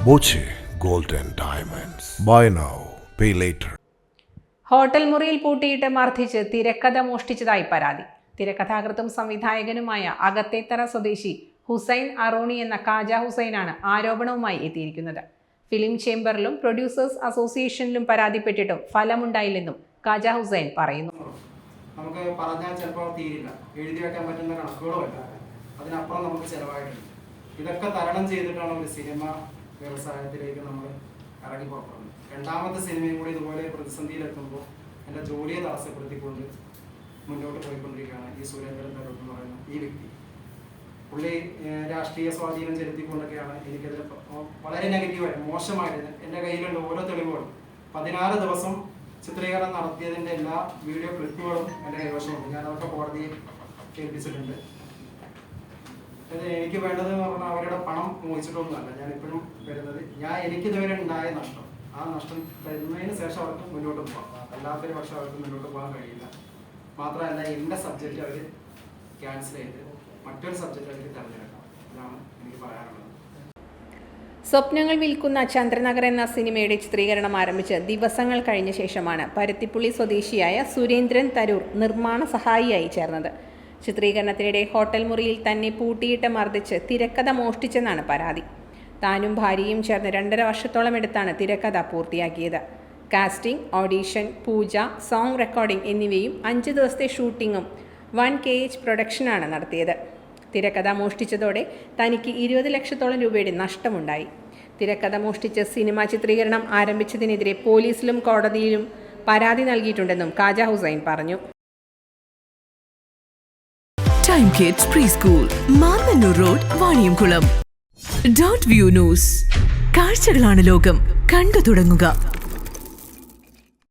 Boche gold and diamonds. Buy now pay later. Hotel മുറിയിൽ പൂട്ടിയിട്ട് മർദ്ദിച്ച് തിരക്കഥ മോഷ്ടിച്ചതായി പരാതി. തിരക്കഥാകൃത്തും സംവിധായകനുമായ അകത്തേത്തറ സ്വദേശി ഹുസൈൻ അറോണി എന്ന കാജ ഹുസൈനാണ് ആരോപണവുമായി എത്തിയിരിക്കുന്നത്. ഫിലിം ചേംബറിലും പ്രൊഡ്യൂസേഴ്സ് അസോസിയേഷനിലും പരാതിപ്പെട്ടിട്ടും ഫലമുണ്ടായില്ലെന്നും കാജ ഹുസൈൻ പറയുന്നു. നമുക്ക് പറഞ്ഞാൽ ചിലപ്പോൾ തീരില്ല, എഴുതി വെക്കാൻ പറ്റുന്ന കണക്കുകളോ അല്ല, അതിനപ്പുറം നമുക്ക് ചിലവായിട്ടുണ്ട്. ഇതൊക്കെ തരണം ചെയ്തിട്ടാണ് ഒരു സിനിമ വ്യവസായത്തിലേക്ക് നമ്മൾ ഇറങ്ങി പുറപ്പെടുന്നത്. രണ്ടാമത്തെ സിനിമയും കൂടി ഇതുപോലെ പ്രതിസന്ധിയിലെത്തുമ്പോൾ എൻ്റെ ജോലിയെ തടസ്സപ്പെടുത്തിക്കൊണ്ട് മുന്നോട്ട് പോയിക്കൊണ്ടിരിക്കുകയാണ് ഈ സുരേന്ദ്രൻ തരൂർ എന്ന് പറയുന്ന ഈ വ്യക്തി. പുള്ളി രാഷ്ട്രീയ സ്വാധീനം ചെലുത്തിക്കൊണ്ടൊക്കെയാണ് എനിക്കതിൽ വളരെ നെഗറ്റീവായിട്ട് മോശമായിട്ട് എൻ്റെ കയ്യിലുള്ള ഓരോ തെളിവുകളും 16 ദിവസം ചിത്രീകരണം നടത്തിയതിൻ്റെ എല്ലാ വീഡിയോ ക്ലിപ്പുകളും എൻ്റെ കൈവശമുണ്ട്. ഞാനതൊക്കെ കോടതിയെ കേൾപ്പിച്ചിട്ടുണ്ട്. എനിക്ക് വേണ്ടതെന്ന് പറഞ്ഞാൽ അവരുടെ പണം മോഹിച്ചിട്ടൊന്നുമല്ല ഞാൻ ഇപ്പോഴും വരുന്നത്. എനിക്കിതുവരെ ഉണ്ടായ നഷ്ടം, ആ നഷ്ടം തരുന്നതിന് ശേഷം അവർക്ക് മുന്നോട്ട് പോകാം. അല്ലാത്തൊരു പക്ഷം അവർക്ക് മുന്നോട്ട് പോകാൻ കഴിയില്ല. മാത്രമല്ല എൻ്റെ സബ്ജക്റ്റ് അവർ ക്യാൻസൽ ചെയ്ത് മറ്റൊരു സബ്ജക്റ്റ് അവർ തിരഞ്ഞെടുക്കാം. അതാണ് എനിക്ക് പറയാനുള്ളത്. സ്വപ്നങ്ങൾ വിൽക്കുന്ന ചന്ദ്രനഗർ എന്ന സിനിമയുടെ ചിത്രീകരണം ആരംഭിച്ച് ദിവസങ്ങൾ കഴിഞ്ഞ ശേഷമാണ് പരുത്തിപ്പുള്ളി സ്വദേശിയായ സുരേന്ദ്രൻ തരൂർ നിർമ്മാണ സഹായിയായി ചേർന്നത്. ചിത്രീകരണത്തിനിടെ ഹോട്ടൽ മുറിയിൽ തന്നെ പൂട്ടിയിട്ട് മർദ്ദിച്ച് തിരക്കഥ മോഷ്ടിച്ചെന്നാണ് പരാതി. താനും ഭാര്യയും ചേർന്ന് 2.5 വർഷത്തോളം എടുത്താണ് തിരക്കഥ പൂർത്തിയാക്കിയത്. കാസ്റ്റിംഗ്, ഓഡീഷൻ, പൂജ, സോങ് റെക്കോർഡിംഗ് എന്നിവയും 5 ദിവസത്തെ ഷൂട്ടിങ്ങും 1KH പ്രൊഡക്ഷനാണ് നടത്തിയത്. തിരക്കഥ മോഷ്ടിച്ചതോടെ തനിക്ക് 20 ലക്ഷത്തോളം രൂപയുടെ നഷ്ടമുണ്ടായി. തിരക്കഥ മോഷ്ടിച്ച് സിനിമാ ചിത്രീകരണം ആരംഭിച്ചതിനെതിരെ പോലീസിലും കോടതിയിലും പരാതി നൽകിയിട്ടുണ്ടെന്നും കാജ ഹുസൈൻ പറഞ്ഞു. Time kids pre school, Mannannur road, Vaniyamkulam. Dot view news. കാഴ്ചകളാണ് ലോകം, കണ്ടു തുടങ്ങുക.